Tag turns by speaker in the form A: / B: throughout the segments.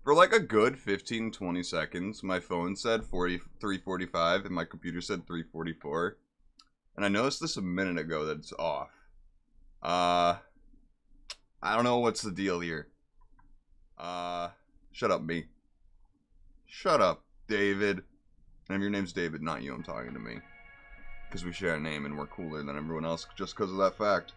A: For like a good 15-20 seconds, my phone said 3:45 and my computer said 3:44. And I noticed this a minute ago that it's off. I don't know what's the deal here. Shut up, me. Shut up, David. And if your name's David, not you, I'm talking to me. Because we share a name and we're cooler than everyone else just because of that fact.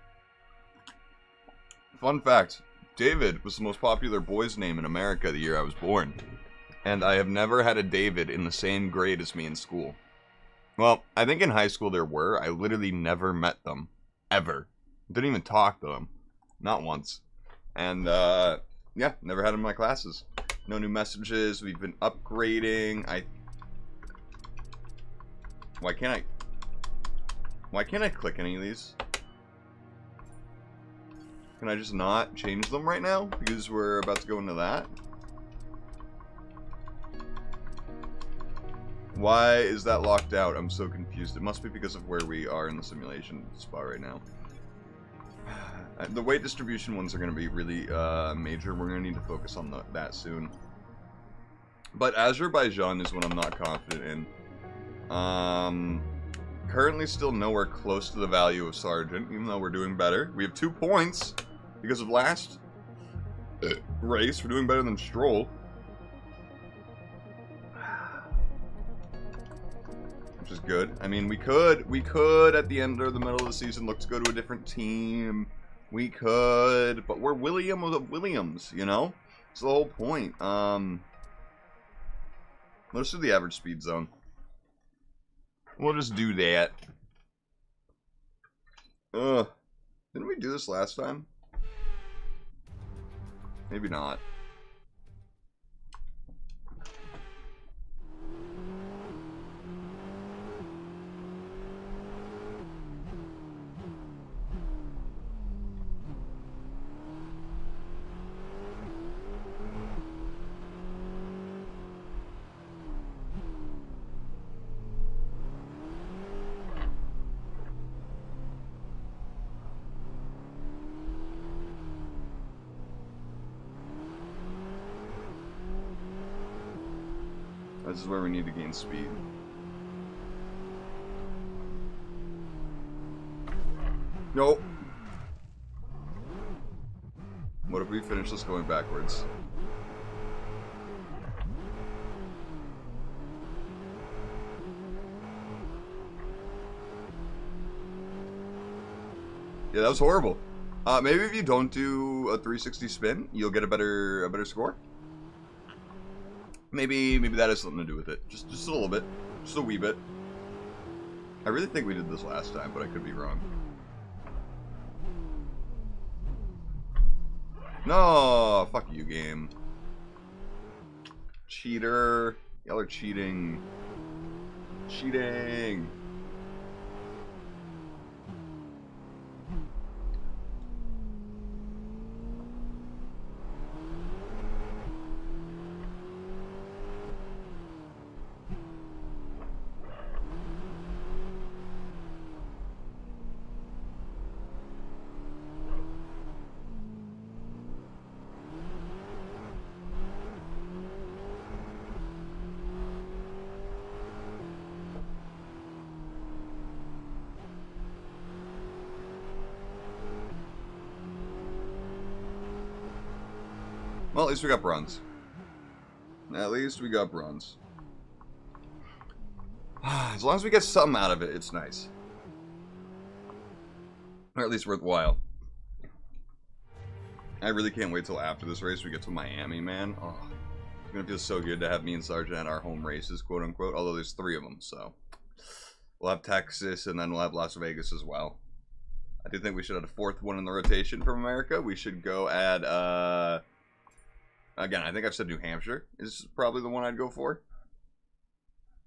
A: Fun fact. David was the most popular boy's name in America the year I was born. And I have never had a David in the same grade as me in school. Well, I think in high school there were. I literally never met them. Ever. Didn't even talk to them. Not once. And, yeah, never had them in my classes. No new messages. We've been upgrading. Why can't I click any of these? Can I just not change them right now? Because we're about to go into that? Why is that locked out? I'm so confused. It must be because of where we are in the simulation spot right now. The weight distribution ones are going to be really major. We're going to need to focus on that soon. But Azerbaijan is what I'm not confident in. Currently still nowhere close to the value of Sergeant, even though we're doing better. We have 2 points because of last race. We're doing better than Stroll. Which is good. I mean, we could at the end or the middle of the season look to go to a different team. We could, but we're Williams, you know? That's the whole point. Let's do the average speed zone. We'll just do that. Didn't we do this last time? Maybe not. This is where we need to gain speed. Nope. What if we finish this going backwards? Yeah, that was horrible. Maybe if you don't do a 360 spin, you'll get a better score. Maybe that has something to do with it. Just a little bit. Just a wee bit. I really think we did this last time, but I could be wrong. No! Fuck you, game. Cheater. Y'all are cheating. Cheating! Well, at least we got bronze. At least we got bronze. As long as we get something out of it, it's nice. Or at least worthwhile. I really can't wait till after this race we get to Miami, man. Oh, it's gonna feel so good to have me and Sargent at our home races, quote unquote. Although there's 3 of them, so. We'll have Texas and then we'll have Las Vegas as well. I do think we should add a 4th one in the rotation from America. We should go add, again, I think I've said New Hampshire is probably the one I'd go for.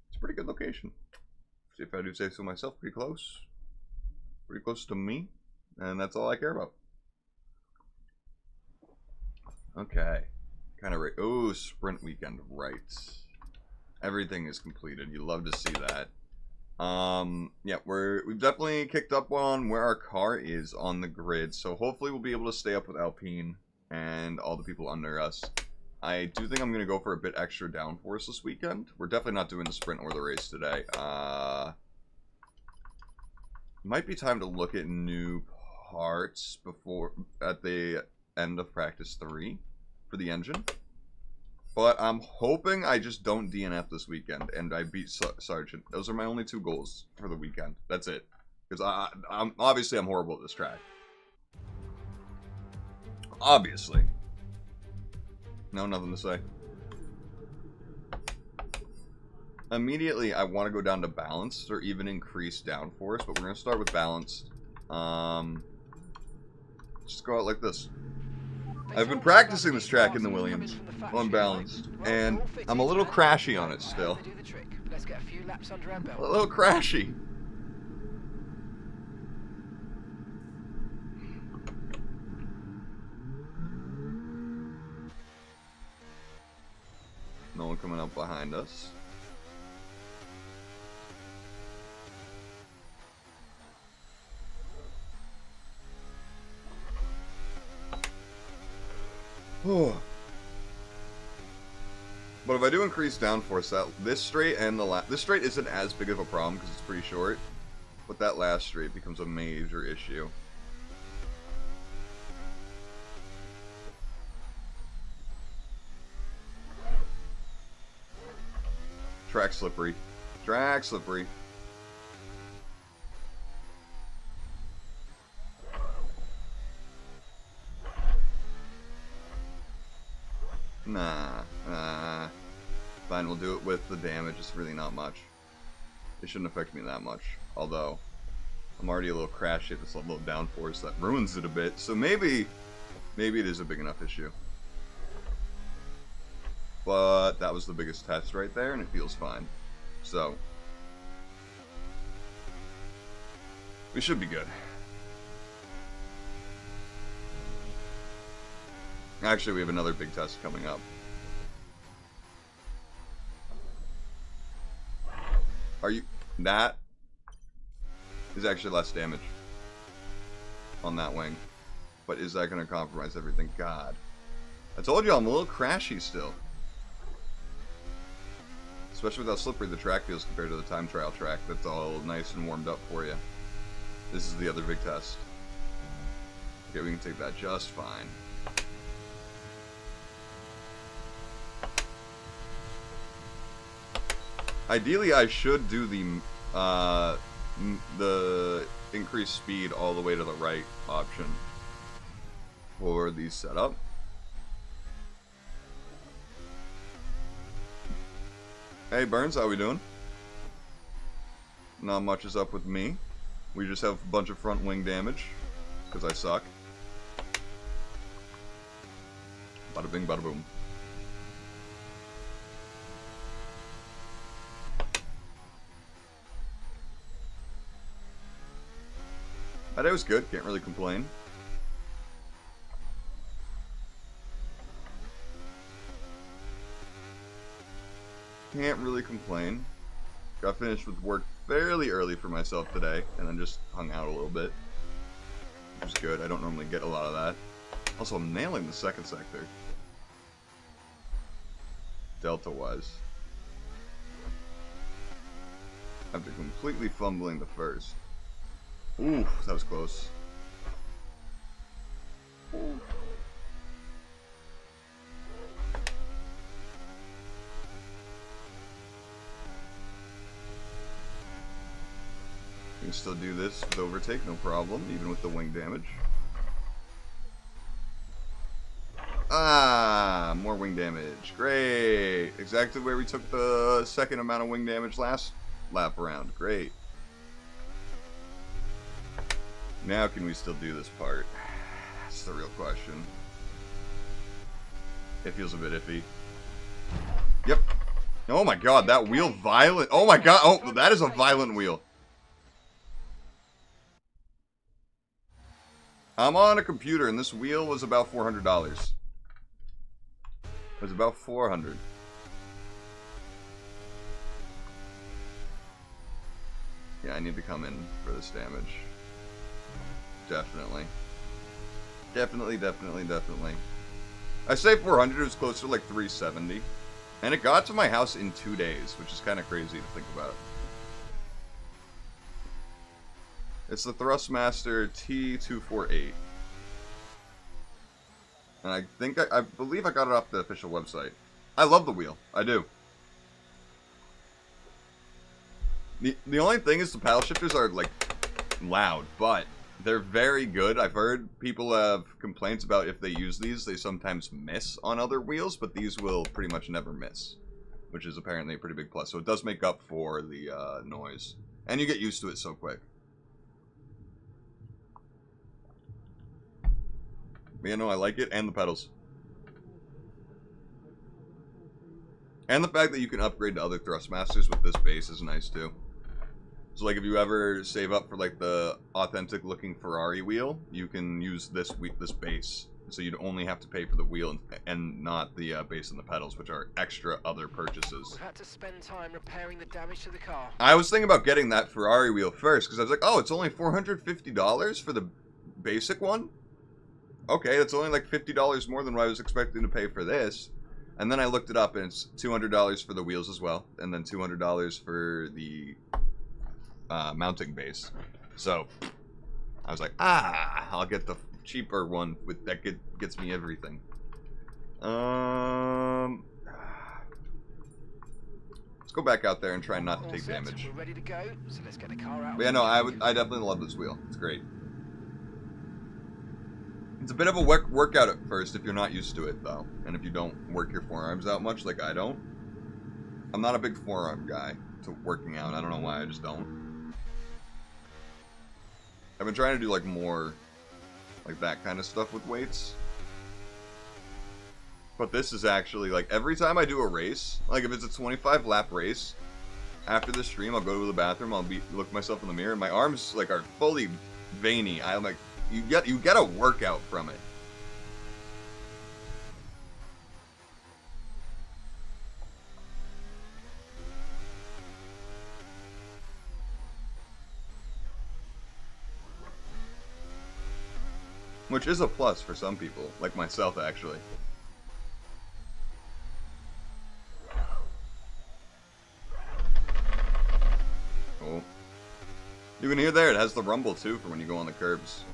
A: It's a pretty good location. See if I do say so myself, pretty close. Pretty close to me. And that's all I care about. Okay. Kind of right. Oh, sprint weekend. Right. Everything is completed. You love to see that. Yeah, we've definitely kicked up on where our car is on the grid. So hopefully we'll be able to stay up with Alpine and all the people under us. I do think I'm going to go for a bit extra downforce this weekend. We're definitely not doing the sprint or the race today. Might be time to look at new parts at the end of practice 3 for the engine. But I'm hoping I just don't DNF this weekend and I beat Sargent. Those are my only 2 goals for the weekend. That's it. Because I'm obviously I'm horrible at this track. Obviously. No, nothing to say. Immediately, I want to go down to balanced or even increase downforce, but we're going to start with balanced. Just go out like this. I've been practicing this track in the Williams on balanced, and I'm a little crashy on it still. A little crashy. No one coming up behind us. But if I do increase downforce, this straight and this straight isn't as big of a problem because it's pretty short, but that last straight becomes a major issue. Track slippery. Track slippery. Nah. Fine, we'll do it with the damage. It's really not much. It shouldn't affect me that much. Although, I'm already a little crashy at this level of downforce. That ruins it a bit. So maybe it is a big enough issue. But that was the biggest test right there, and it feels fine. So, we should be good. Actually, we have another big test coming up. That is actually less damage on that wing. But is that going to compromise everything? God. I told you I'm a little crashy still. Especially with how slippery the track feels compared to the time trial track. That's all nice and warmed up for you. This is the other big test. Okay, we can take that just fine. Ideally, I should do the increased speed all the way to the right option for the setup. Hey Burns, how we doing? Not much is up with me. We just have a bunch of front wing damage, because I suck. Bada bing, bada boom. My day was good, can't really complain. Can't really complain. Got finished with work fairly early for myself today, and then just hung out a little bit. Which is good, I don't normally get a lot of that. Also, I'm nailing the second sector. Delta-wise. After completely fumbling the first. Ooh, that was close. Ooh. We can still do this with overtake, no problem, even with the wing damage. Ah, more wing damage. Great. Exactly where we took the second amount of wing damage last lap around. Great. Now can we still do this part? That's the real question. It feels a bit iffy. Yep. Oh my god, that wheel violent. Oh my god. Oh, that is a violent wheel. I'm on a computer and this wheel was about $400. It was about 400. Yeah, I need to come in for this damage. Definitely. Definitely. I say 400, it was closer to like 370. And it got to my house in 2 days, which is kind of crazy to think about. It's the Thrustmaster T248. And I think, I believe I got it off the official website. I love the wheel. I do. The only thing is the paddle shifters are, like, loud, but they're very good. I've heard people have complaints about if they use these, they sometimes miss on other wheels, but these will pretty much never miss, which is apparently a pretty big plus. So it does make up for the noise. And you get used to it so quick. But yeah, no, I like it, and the pedals. And the fact that you can upgrade to other Thrustmasters with this base is nice, too. So, like, if you ever save up for, like, the authentic-looking Ferrari wheel, you can use this base. So you'd only have to pay for the wheel and not the base and the pedals, which are extra other purchases.
B: We've had to spend time repairing the damage to the car.
A: I was thinking about getting that Ferrari wheel first, because I was like, oh, it's only $450 for the basic one? Okay, that's only like $50 more than what I was expecting to pay for this. And then I looked it up, and it's $200 for the wheels as well, and then $200 for the mounting base. So I was like, I'll get the cheaper one with that gets me everything. Let's go back out there and try not to take damage.
B: We're ready to go, so let's get the car out.
A: But yeah, no, I definitely love this wheel. It's great. It's a bit of a workout at first if you're not used to it, though. And if you don't work your forearms out much, like I don't. I'm not a big forearm guy to working out. I don't know why, I just don't. I've been trying to do, like, more, like, that kind of stuff with weights. But this is actually, like, every time I do a race, like, if it's a 25-lap race, after the stream, I'll go to the bathroom, I'll look myself in the mirror, and my arms, like, are fully veiny. I'm like, you get a workout from it. Which is a plus for some people, like myself, actually. Cool. You can hear there, it has the rumble, too, for when you go on the curbs.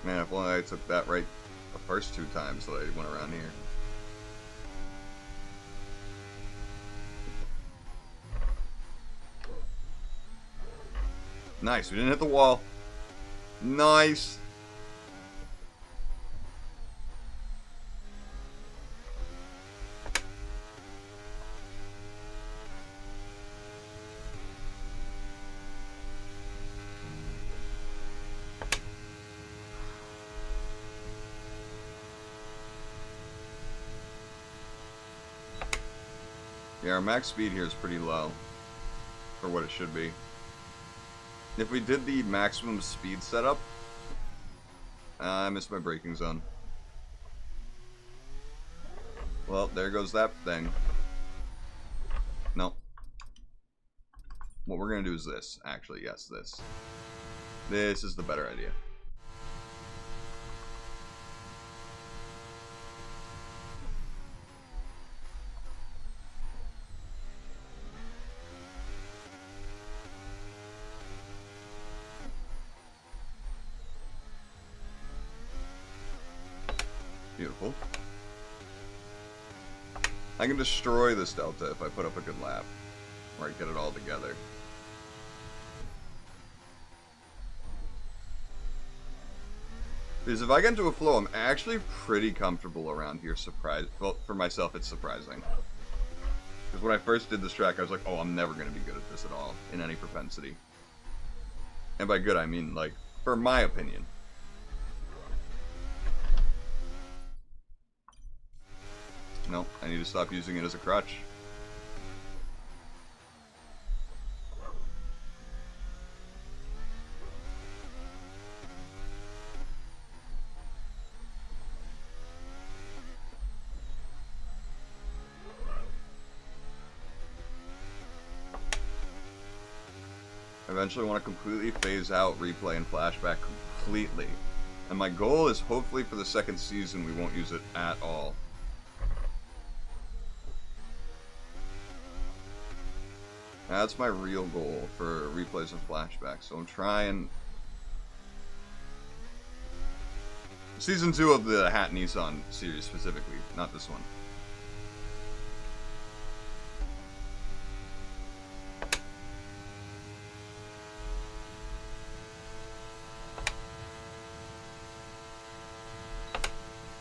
A: Man, if only I took that right the first 2 times that I went around here. Nice, we didn't hit the wall. Nice. Yeah, our max speed here is pretty low for what it should be. If we did the maximum speed setup, I missed my braking zone. Well, there goes that thing. No. What we're going to do is this. Actually, yes, this. This is the better idea. Beautiful. I can destroy this delta if I put up a good lap. Or I get it all together. Because if I get into a flow, I'm actually pretty comfortable around here. Well, for myself, it's surprising. Because when I first did this track, I was like, oh, I'm never going to be good at this at all, in any propensity. And by good, I mean, like, for my opinion. No, I need to stop using it as a crutch. Eventually want to completely phase out replay and flashback completely. And my goal is hopefully for the second season we won't use it at all. That's my real goal for replays and flashbacks. So I'm trying... Season 2 of the Hat Nissan series specifically, not this one.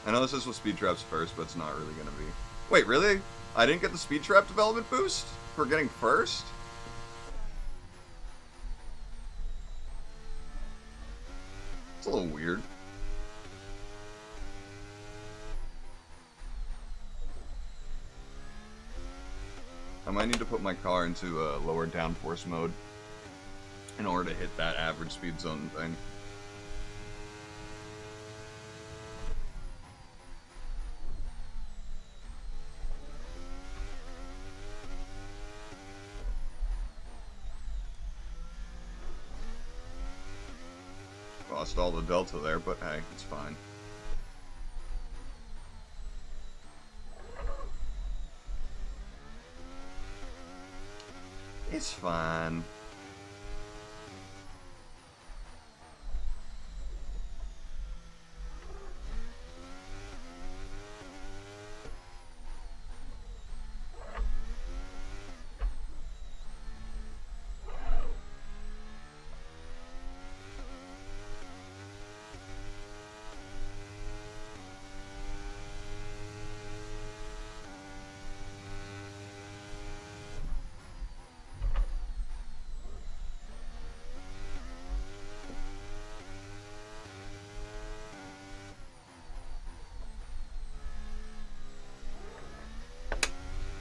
A: I know this is with speed traps first, but it's not really going to be. Wait, really? I didn't get the speed trap development boost for getting first? It's a little weird. I might need to put my car into a lower downforce mode in order to hit that average speed zone thing. Lost all the delta there, but hey, it's fine. It's fine.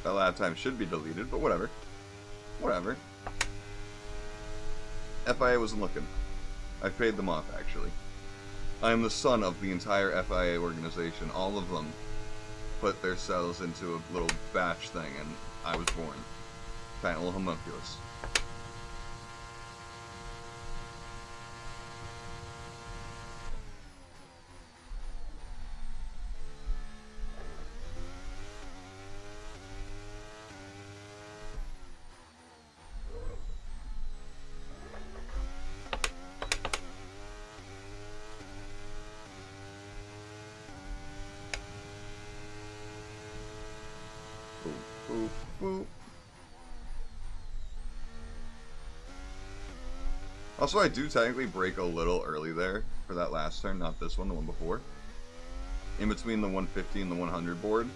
A: That lap time should be deleted, but whatever. Whatever. FIA wasn't looking. I paid them off, actually. I am the son of the entire FIA organization. All of them put their cells into a little batch thing, and I was born. Tiny little homunculus. Boop, boop. Also, I do technically brake a little early there for that last turn, not this one, the one before. In between the 150 and the 100 board.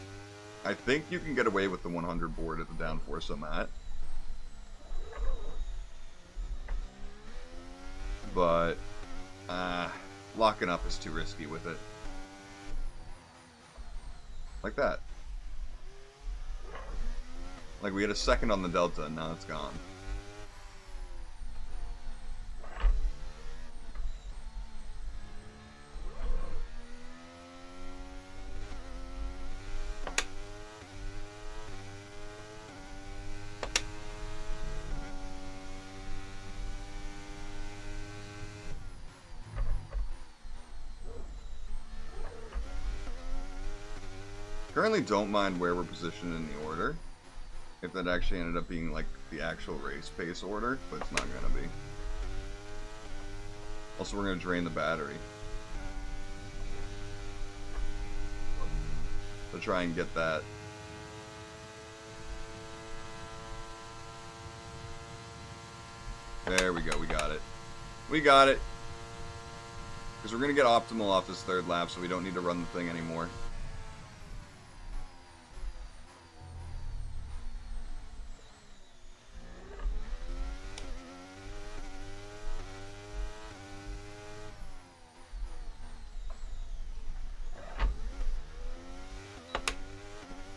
A: I think you can get away with the 100 board at the downforce I'm at. But, locking up is too risky with it. Like that. Like, we had a second on the Delta, and now it's gone. Currently don't mind where we're positioned in the order. If that actually ended up being like the actual race pace order, but it's not gonna be. Also, we're gonna drain the battery to try and get that. There we go, we got it. We got it! Because we're gonna get optimal off this third lap, so we don't need to run the thing anymore.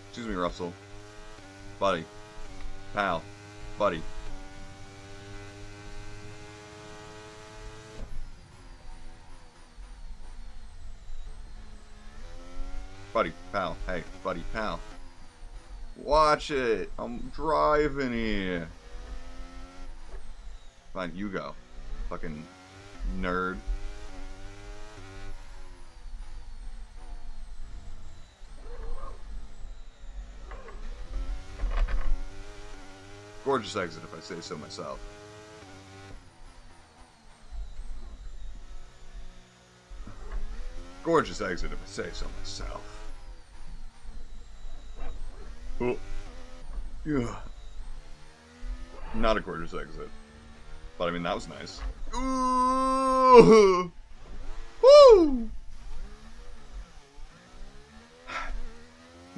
A: Excuse me, Russell. Buddy. Pal. Buddy. Buddy. Pal. Hey, buddy. Pal. Watch it. I'm driving here. Fine, you go. Fucking nerd. Gorgeous exit, if I say so myself. Gorgeous exit, if I say so myself. Oh. Yeah. Not a gorgeous exit. But I mean, that was nice. Ooh! Woo!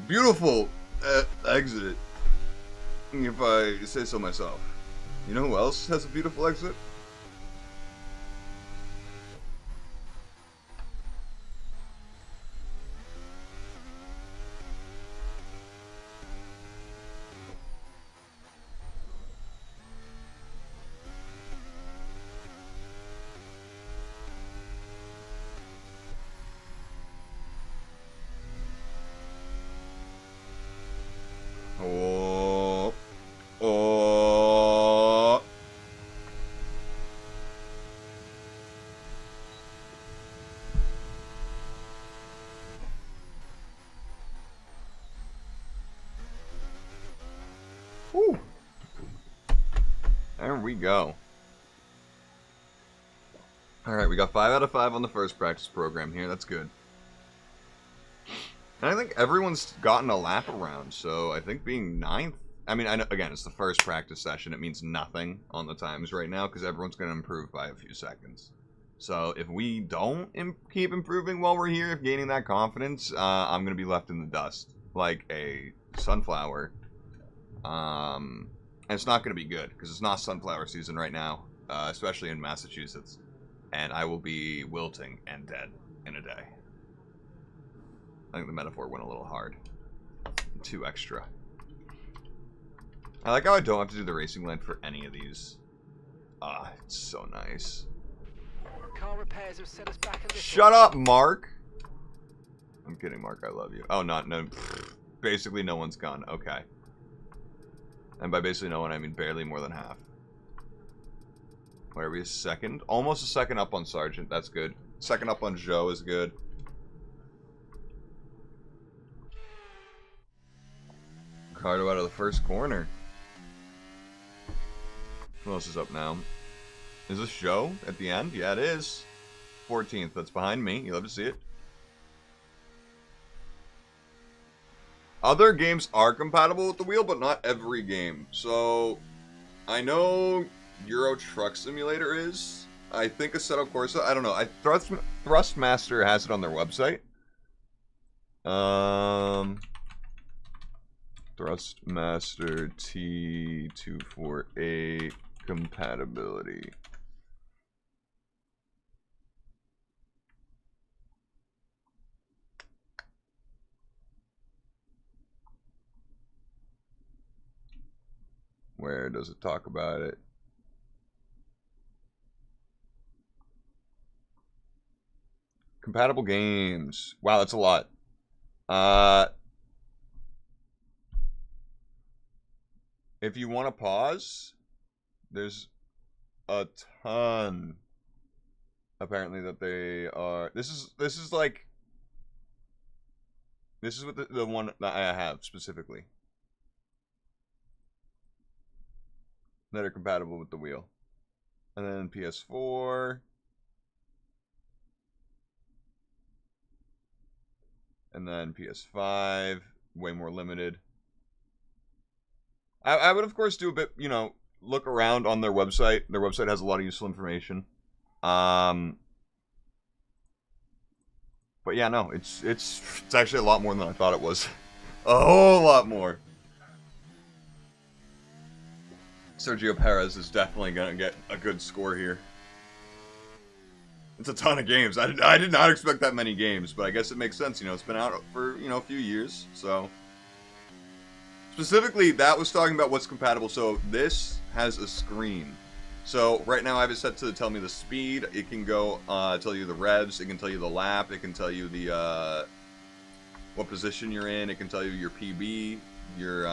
A: Beautiful exit, if I say so myself. You know who else has a beautiful exit? Oh. Oh. Whew. There we go. Alright, we got 5 out of 5 on the first practice program here. That's good. And I think everyone's gotten a lap around, so I think being 9th... I mean, I know, again, it's the first practice session. It means nothing on the times right now, because everyone's going to improve by a few seconds. So if we don't keep improving while we're here, gaining that confidence, I'm going to be left in the dust. Like a sunflower. And it's not going to be good, because it's not sunflower season right now, especially in Massachusetts. And I will be wilting and dead in a day. I think the metaphor went a little hard. Too extra. I like how I don't have to do the racing line for any of these. Ah, it's so nice.
B: Car repairs have set us back a little.
A: Shut up, Mark! I'm kidding, Mark, I love you. Oh, no. Basically no one's gone. Okay. And by basically no one, I mean barely more than half. Where are we, a second? Almost a second up on Sergeant, that's good. Second up on Joe is good. Ricardo out of the first corner. Who else is up now? Is this Joe at the end? Yeah, it is. 14th, that's behind me. You love to see it. Other games are compatible with the wheel, but not every game. So, I know Euro Truck Simulator is. I think Assetto Corsa. I don't know. Thrustmaster has it on their website. Thrustmaster T248 compatibility. Where does it talk about it? Compatible games. Wow, that's a lot. If you want to pause, there's a ton. Apparently that they are. This is like. This is what the one that I have specifically. That are compatible with the wheel. And then PS4. And then PS5. Way more limited. I would, of course, do a bit, you know, look around on their website. Their website has a lot of useful information. But yeah, no, it's actually a lot more than I thought it was. A whole lot more. Sergio Perez is definitely gonna get a good score here. It's a ton of games. I did not expect that many games, but I guess it makes sense. You know, it's been out for, you know, a few years, so. Specifically, that was talking about what's compatible. So this has a screen. So right now I have it set to tell me the speed. It can go tell you the revs. It can tell you the lap. It can tell you the what position you're in. It can tell you your PB. Your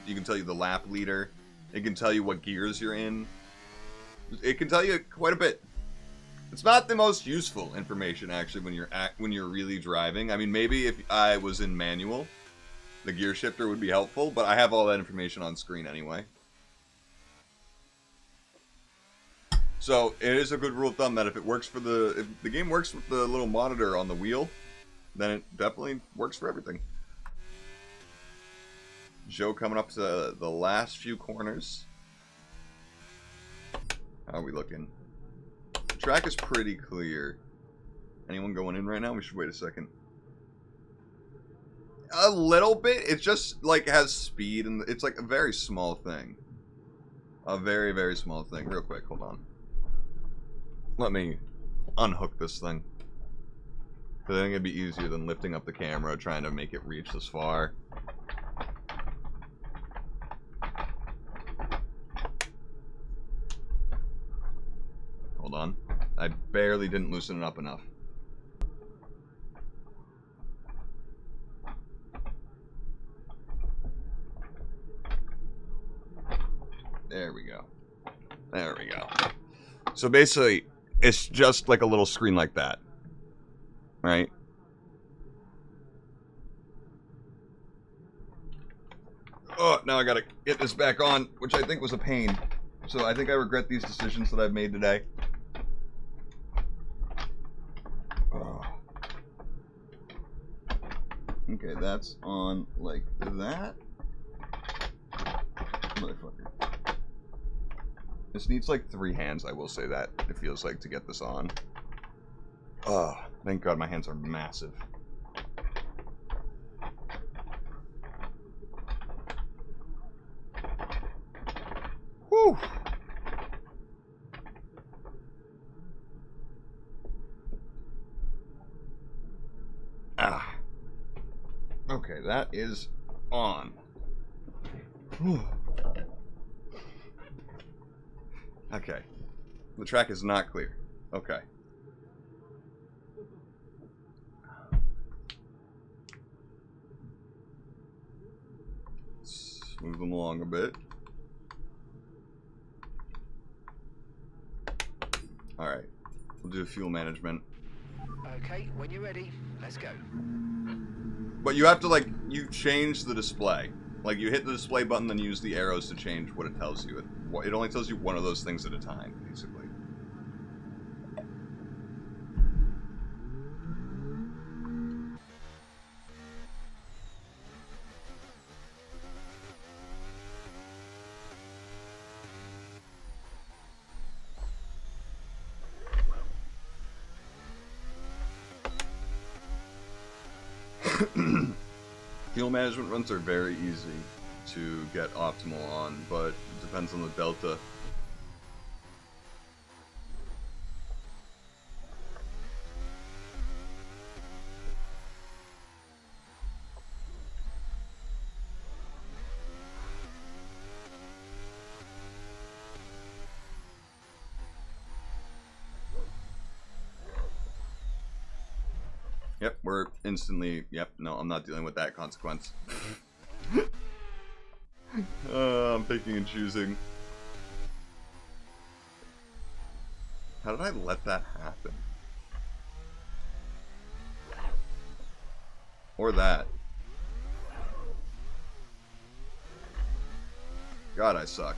A: you can tell you the lap leader. It can tell you what gears you're in. It can tell you quite a bit. It's not the most useful information actually when you're really driving. I mean, maybe if I was in manual, the gear shifter would be helpful, but I have all that information on screen anyway. So it is a good rule of thumb that if the game works with the little monitor on the wheel, then it definitely works for everything. Joe coming up to the last few corners. How are we looking? The track is pretty clear. Anyone going in right now? We should wait a second. A little bit. It just like has speed, and it's like a very small thing. A very, very small thing. Real quick, hold on. Let me unhook this thing. I think it'd be easier than lifting up the camera, trying to make it reach this far. Hold on. I barely didn't loosen it up enough. There we go. There we go. So basically, it's just like a little screen like that. Right? Oh, now I gotta get this back on, which I think was a pain. So I think I regret these decisions that I've made today. Oh. Okay, that's on like that. Motherfucker. This needs like 3 hands, I will say that. It feels like to get this on. Oh, thank God my hands are massive. Whew. Ah. Okay, that is on. Whew. Okay. The track is not clear. Okay. Let's move them along a bit. Alright. We'll do fuel management.
B: Okay, when you're ready, let's go.
A: But you have to, like, you change the display. Like, you hit the display button, then use the arrows to change what it tells you. It only tells you one of those things at a time, basically. Fuel management runs are very easy to get optimal on, but it depends on the delta. Yep, we're instantly... Yep, no, I'm not dealing with that consequence. I'm picking and choosing. How did I let that happen? Or that. God, I suck.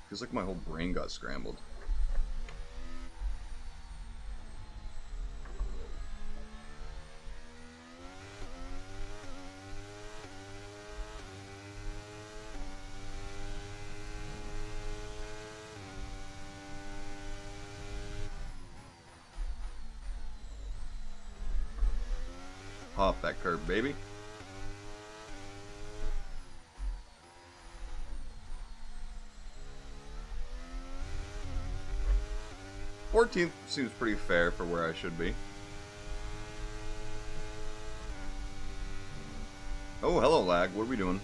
A: Feels like my whole brain got scrambled. Hop that curve, baby. $14th seems pretty fair for where I should be. Oh, hello, lag. What are we doing?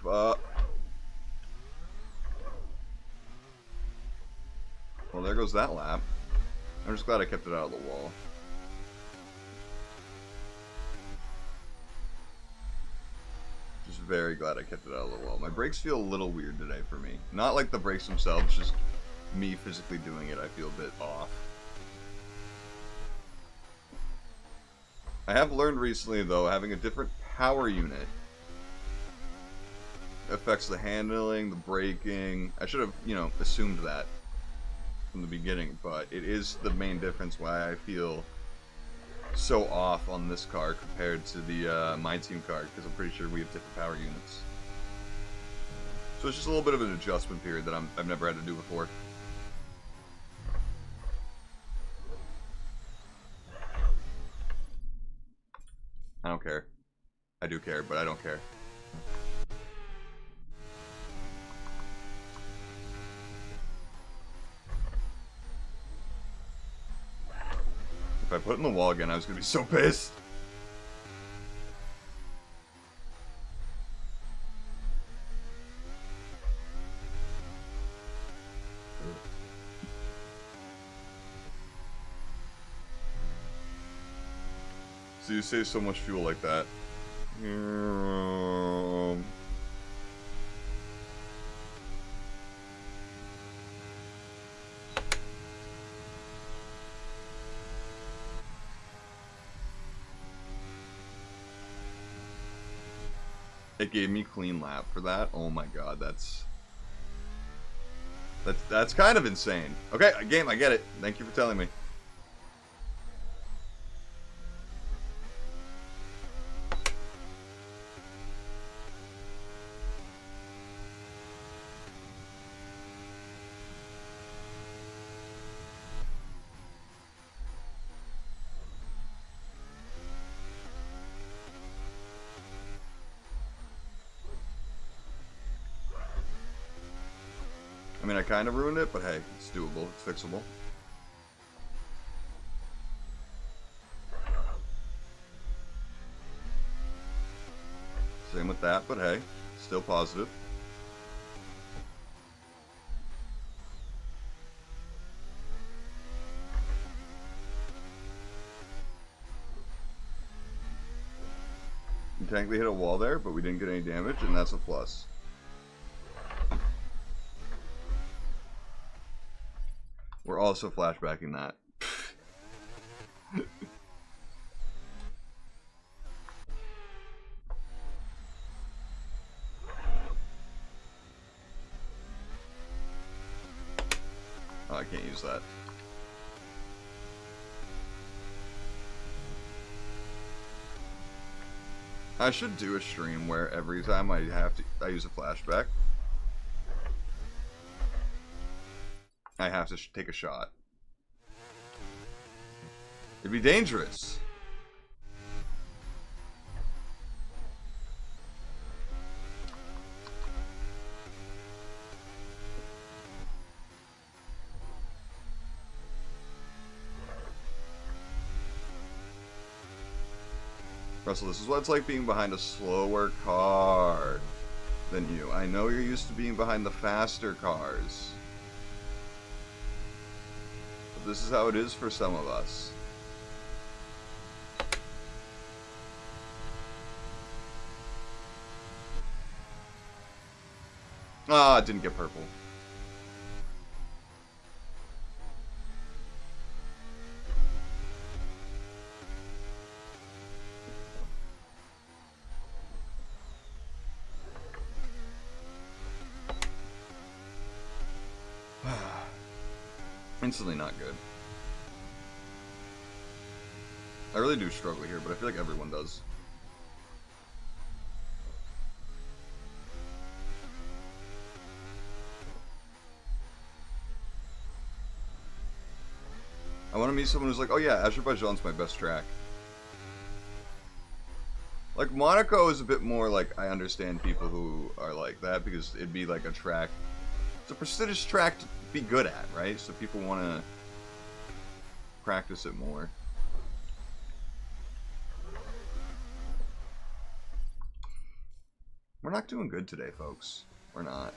A: Well, there goes that lap. I'm just glad I kept it out of the wall. Just very glad I kept it out of the wall. My brakes feel a little weird today for me. Not like the brakes themselves, just me physically doing it, I feel a bit off. I have learned recently, though, having a different power unit affects the handling, the braking. I should have, you know, assumed that from the beginning, but it is the main difference why I feel so off on this car compared to the My Team car, because I'm pretty sure we have different power units. So it's just a little bit of an adjustment period that I've never had to do before. I don't care. I do care, but I don't care. If I put it in the wall again, I was gonna be so pissed. So you save so much fuel like that. It gave me clean lap for that. Oh my god, that's kind of insane. Okay, game, I get it. Thank you for telling me. I mean, I kind of ruined it, but hey, it's doable. It's fixable. Same with that, but hey, still positive. We technically hit a wall there, but we didn't get any damage, and that's a plus. We're also flashbacking that. Oh, I can't use that. I should do a stream where every time I use a flashback, I have to take a shot. It'd be dangerous. Russell, this is what it's like being behind a slower car than you. I know you're used to being behind the faster cars. But this is how it is for some of us. Ah, it didn't get purple. Instantly not good. I really do struggle here, but I feel like everyone does. I want to meet someone who's like, oh yeah, Azerbaijan's my best track. Like, Monaco is a bit more like, I understand people who are like that, because it'd be like a track. It's a prestigious track to be good at, right? So people want to practice it more. We're not doing good today, folks. We're not.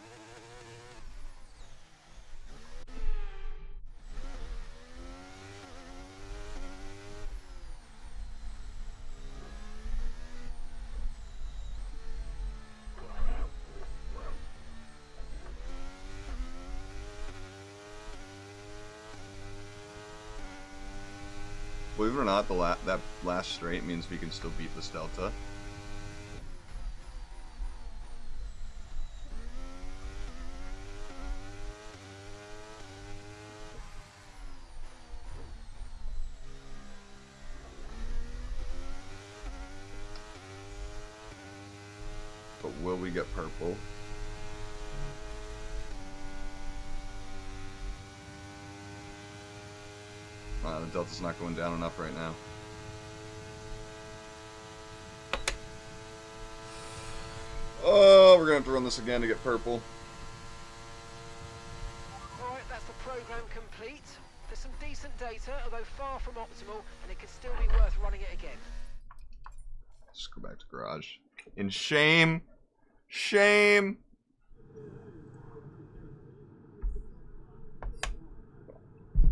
A: Believe it or not, that last straight means we can still beat this delta. But will we get purple? The delta's not going down enough right now. Oh, we're gonna have to run this again to get purple.
B: Alright, that's the program complete. There's some decent data, although far from optimal, and it could still be worth running it again.
A: Let's go back to garage. In shame. Shame.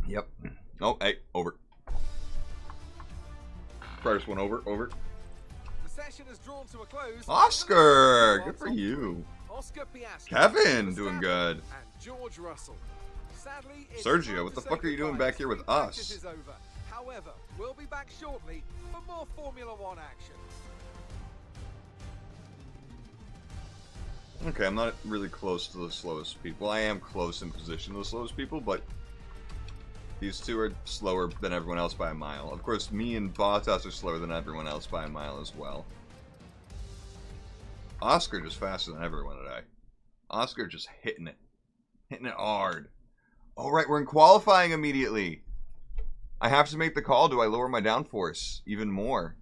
A: Yep. Oh, hey, over. First one over.
C: The session is drawn to a close.
A: Oscar! Good for you.
C: Oscar Piastri,
A: Kevin, doing good.
C: And George Russell. Sadly, it's
A: Sergio,
C: time
A: what the
C: to
A: fuck
C: say
A: are you doing
C: goodbye
A: back here
C: as
A: with
C: practice
A: us?
C: is over. However, we'll be back shortly for more Formula One action.
A: Okay, I'm not really close to the slowest people. I am close in position to the slowest people, but these two are slower than everyone else by a mile. Of course, me and Bottas are slower than everyone else by a mile as well. Oscar just faster than everyone today. Oscar just hitting it. Hitting it hard. Alright, we're in qualifying immediately. I have to make the call. Do I lower my downforce even more?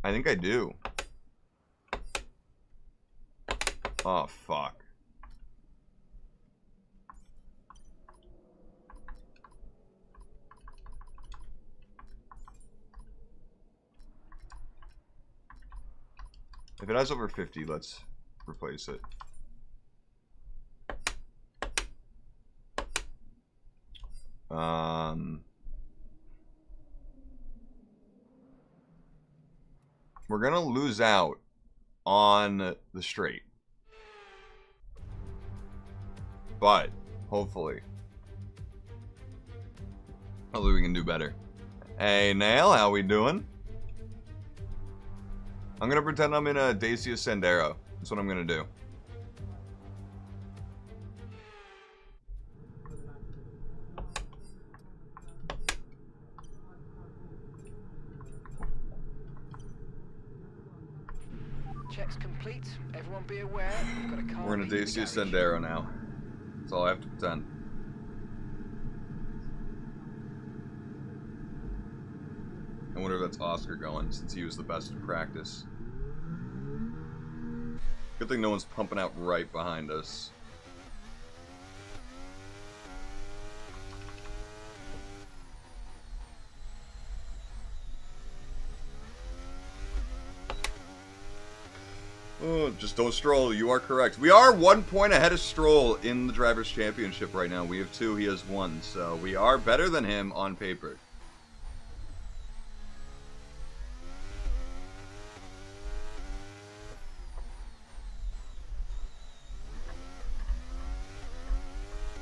A: I think I do. Oh, fuck. If it has over 50, let's replace it. We're gonna lose out on the straight. But, hopefully we can do better. Hey, Nail, how we doing? I'm gonna pretend I'm in a Dacia Sandero. That's what I'm gonna do.
B: Checks complete. Everyone be aware. We've got a car.
A: We're in a
B: leaving the
A: Dacia
B: garage.
A: Sandero now. That's all I have to pretend. I wonder if that's Oscar going, since he was the best in practice. Good thing no one's pumping out right behind us. Oh, just don't Stroll. You are correct. We are 1 point ahead of Stroll in the Drivers' Championship right now. We have 2. He has 1. So we are better than him on paper.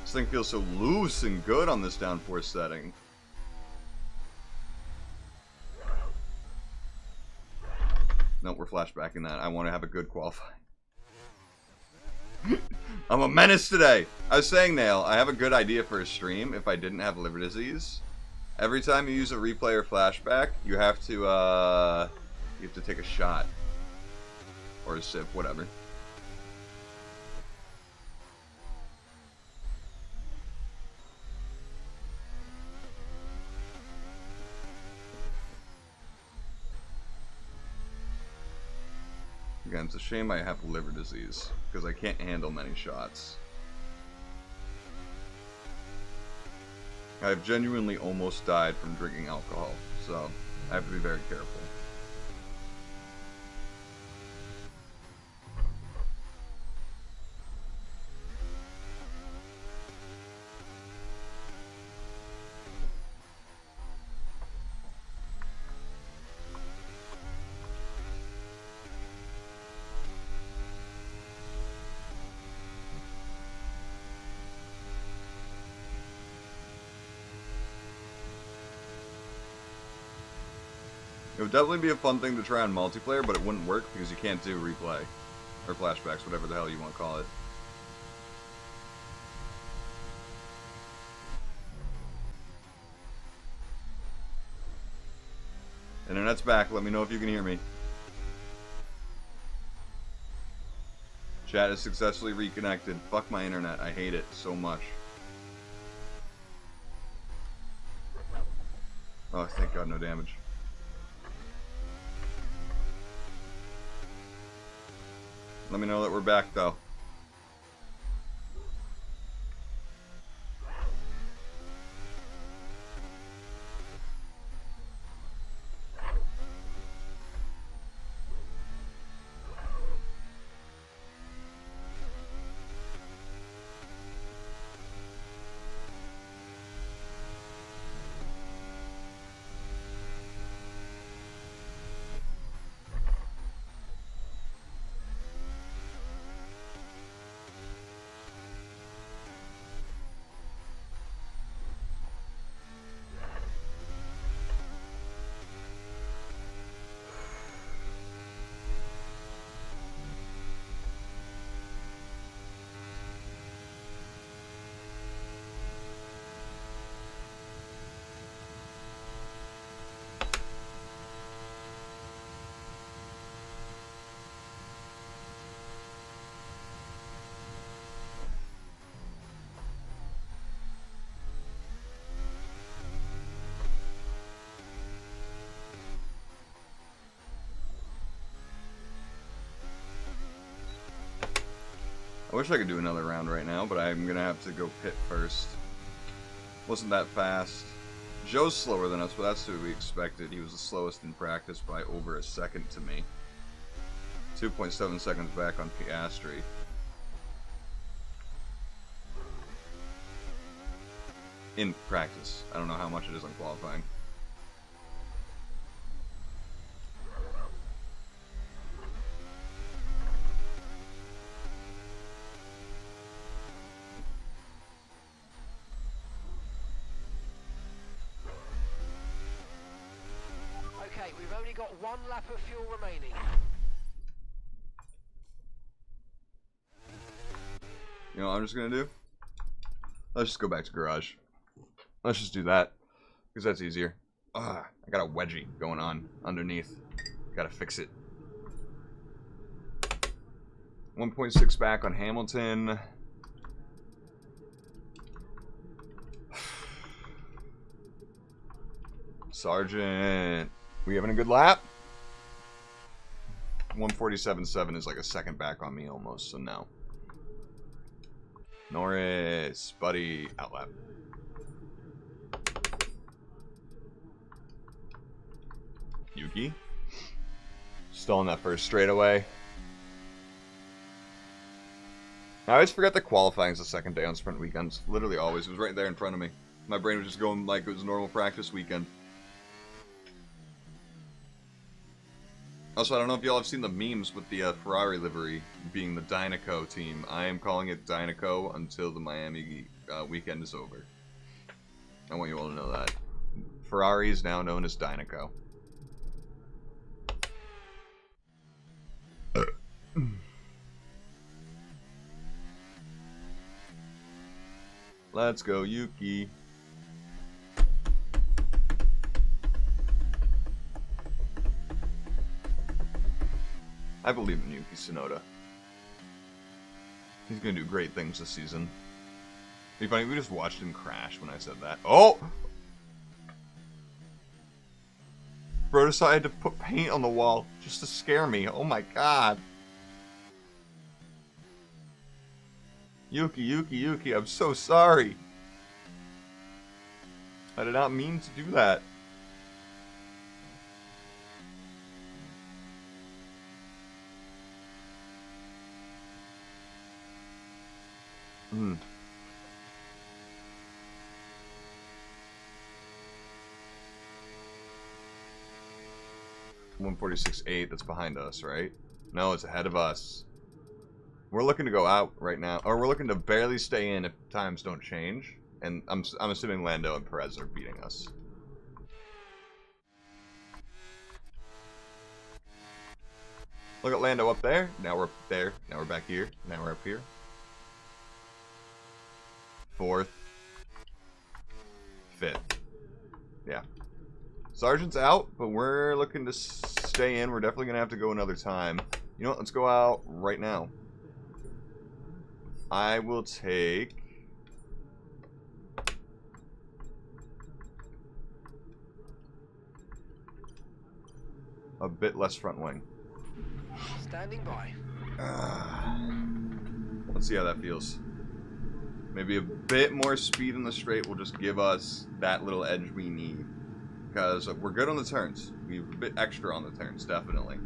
A: This thing feels so loose and good on this downforce setting. No, we're flashbacking that. I want to have a good qualifying. I'm a menace today. I was saying, Nail, I have a good idea for a stream if I didn't have liver disease. Every time you use a replay or flashback, you have to take a shot. Or a sip, whatever. Again, it's a shame I have liver disease, because I can't handle many shots. I've genuinely almost died from drinking alcohol, so I have to be very careful. It would definitely be a fun thing to try on multiplayer, but it wouldn't work because you can't do replay. Or flashbacks, whatever the hell you want to call it. Internet's back. Let me know if you can hear me. Chat is successfully reconnected. Fuck my internet. I hate it so much. Oh, thank God, no damage. Let me know that we're back, though. I wish I could do another round right now, but I'm gonna have to go pit first. Wasn't that fast. Joe's slower than us, but that's to be expected. He was the slowest in practice by over a second to me. 2.7 seconds back on Piastri. In practice. I don't know how much it is on qualifying.
B: Okay, we've only got one lap of fuel remaining.
A: You know what I'm just gonna do? Let's just go back to garage. Let's just do that. Because that's easier. I got a wedgie going on underneath. Gotta fix it. 1.6 back on Hamilton. Sergeant. We having a good lap? 147.7 is like a second back on me almost, so no. Norris, buddy, outlap. Yuki. Still in that first straightaway. I always forget that qualifying is the second day on sprint weekends. Literally always. It was right there in front of me. My brain was just going like it was a normal practice weekend. Also, I don't know if y'all have seen the memes with the Ferrari livery being the Dynaco team. I am calling it Dynaco until the Miami weekend is over. I want you all to know that. Ferrari is now known as Dynaco. Let's go, Yuki. I believe in Yuki Tsunoda. He's gonna do great things this season. It'd be funny if we just watched him crash when I said that. Oh! Bro decided to put paint on the wall just to scare me. Oh my god. Yuki, Yuki, Yuki, I'm so sorry. I did not mean to do that. Hmm. 146.8, that's behind us, right? No, it's ahead of us. We're looking to go out right now, or we're looking to barely stay in if times don't change. And I'm assuming Lando and Perez are beating us. Look at Lando up there. Now we're up there. Now we're back here. Now we're up here. 4th. 5th. Yeah. Sergeant's out, but we're looking to stay in. We're definitely going to have to go another time. You know what? Let's go out right now. I will take... a bit less front wing.
B: Standing by.
A: Let's see how that feels. Maybe a bit more speed in the straight will just give us that little edge we need. Because we're good on the turns. We're a bit extra on the turns, definitely.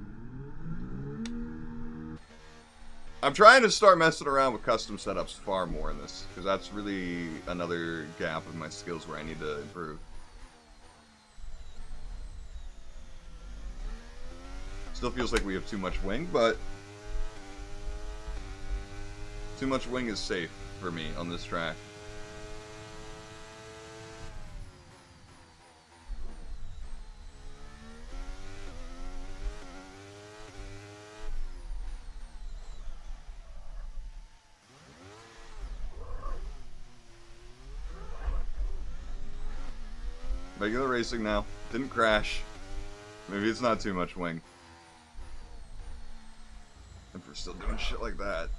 A: I'm trying to start messing around with custom setups far more in this. Because that's really another gap in my skills where I need to improve. Still feels like we have too much wing, but too much wing is safe for me on this track. Regular racing now. Didn't crash. Maybe it's not too much wing. If we're still doing shit like that.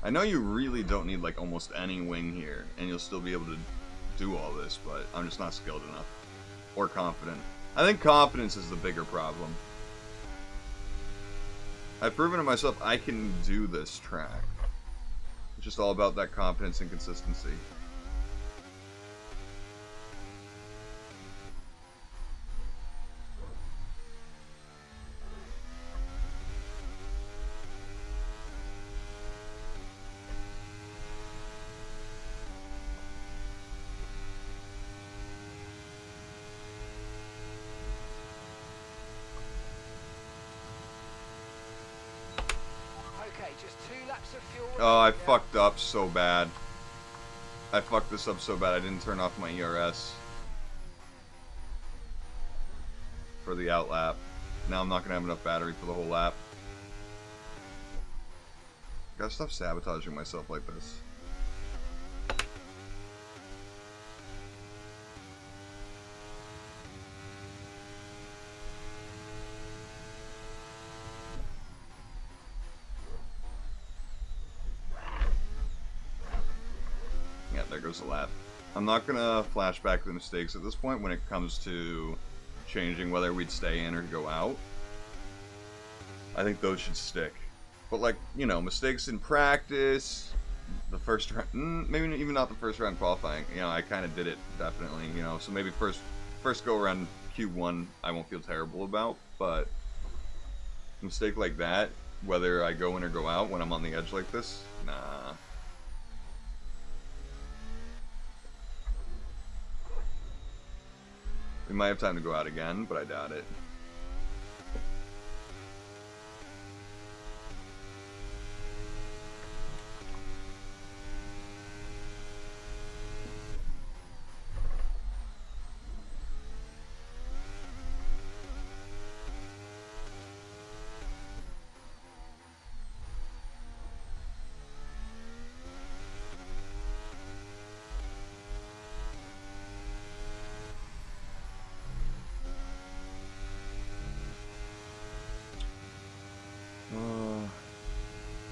A: I know you really don't need like almost any wing here, and you'll still be able to do all this, but I'm just not skilled enough. Or confident. I think confidence is the bigger problem. I've proven to myself I can do this track. It's just all about that confidence and consistency.
B: Okay, just 2 laps of fuel.
A: Oh, I fucked up so bad. I fucked this up so bad I didn't turn off my ERS for the out lap. Now I'm not gonna have enough battery for the whole lap. Gotta stop sabotaging myself like this. Yeah, there goes the lap. I'm not gonna flash back the mistakes at this point when it comes to changing whether we'd stay in or go out. I think those should stick. But like, you know, mistakes in practice, the first round, maybe even not the first round qualifying, you know, I kind of did it, definitely, you know, so maybe first go around Q1 I won't feel terrible about, but a mistake like that, whether I go in or go out when I'm on the edge like this, nah. We might have time to go out again, but I doubt it.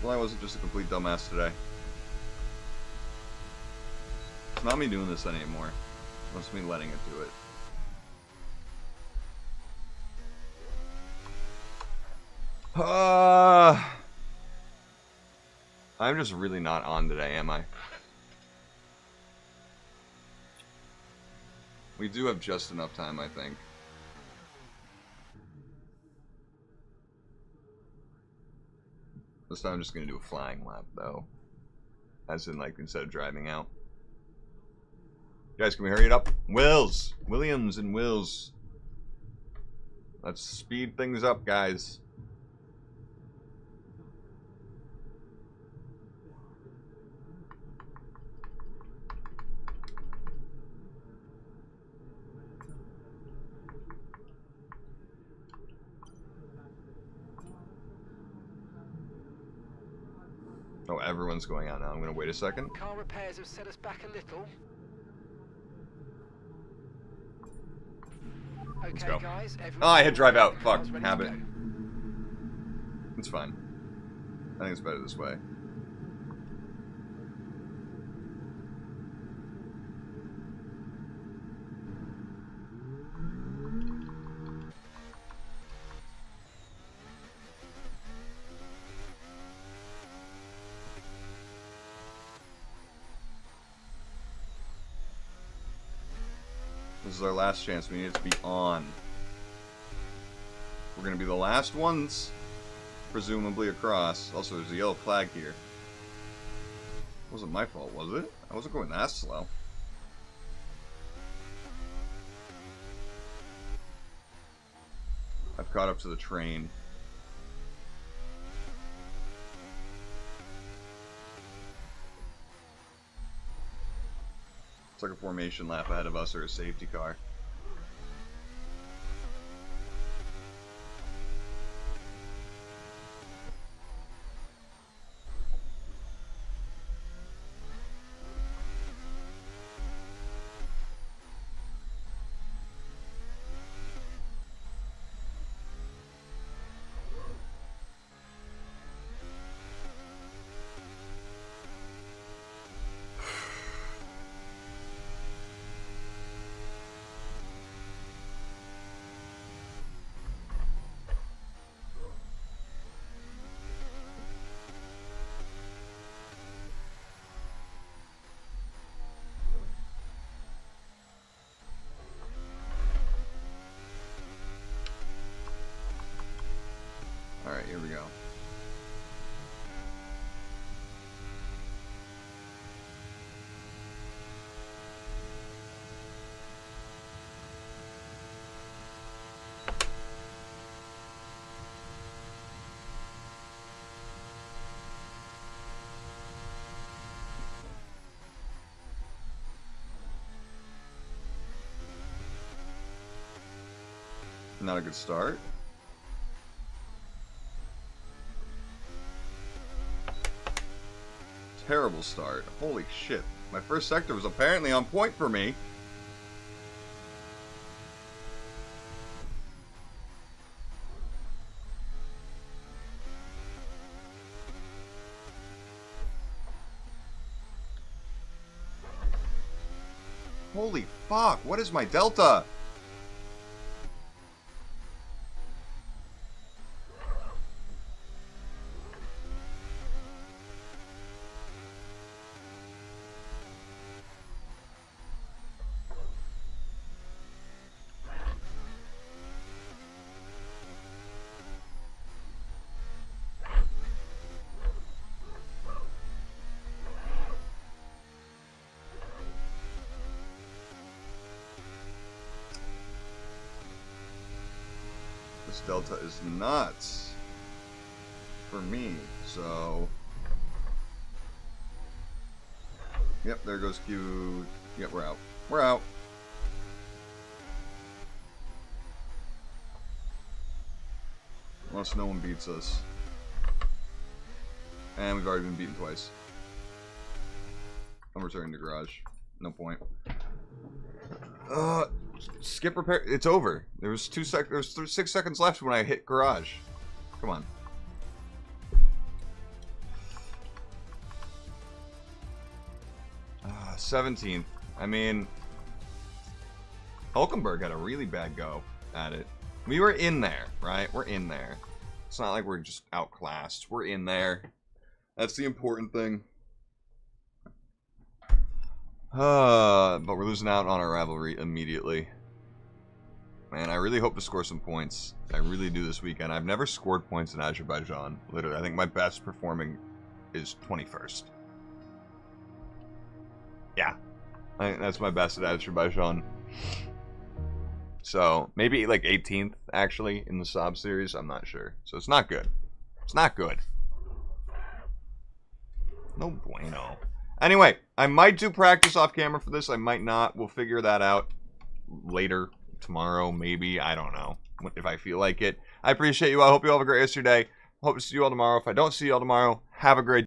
A: Well, I wasn't just a complete dumbass today. It's not me doing this anymore. It's me letting it do it. I'm just really not on today, am I? We do have just enough time, I think. This time I'm just gonna do a flying lap, though. As in, like, instead of driving out. Guys, can we hurry it up? Williams and Wills. Let's speed things up, guys. Oh, everyone's going out now. I'm gonna wait a second.
B: Car repairs have set us back a little.
A: Let's
B: Okay,
A: go.
B: guys.
A: Oh, I hit drive out. Fuck.
B: Car's ready to
A: Habit.
B: go.
A: It's fine. I think it's better this way. This is our last chance. We need it to be on. We're gonna be the last ones, presumably, across. Also, there's a yellow flag here. It wasn't my fault, was it? I wasn't going that slow. I've caught up to the train. It's like a formation lap ahead of us or a safety car. Alright, here we go. Not a good start. Terrible start. Holy shit. My first sector was apparently on point for me. Holy fuck, what is my delta? This delta is nuts for me, so yep, there goes Q. Yep, we're out. We're out. Unless no one beats us. And we've already been beaten twice. I'm returning to garage. No point. Skip repair. It's over. There was 6 seconds left when I hit garage. Come on. Ah, 17th. I mean, Hulkenberg had a really bad go at it. We were in there, right? We're in there. It's not like we're just outclassed. We're in there. That's the important thing. But we're losing out on our rivalry immediately. Man, I really hope to score some points. I really do this weekend. I've never scored points in Azerbaijan. Literally, I think my best performing is 21st. Yeah. I think that's my best at Azerbaijan. So maybe like 18th actually in the Saab series. I'm not sure. So it's not good. It's not good. No bueno. Anyway, I might do practice off camera for this. I might not. We'll figure that out later. Tomorrow, maybe. I don't know. If I feel like it. I appreciate you all. I hope you all have a great rest of your day. Hope to see you all tomorrow. If I don't see you all tomorrow, have a great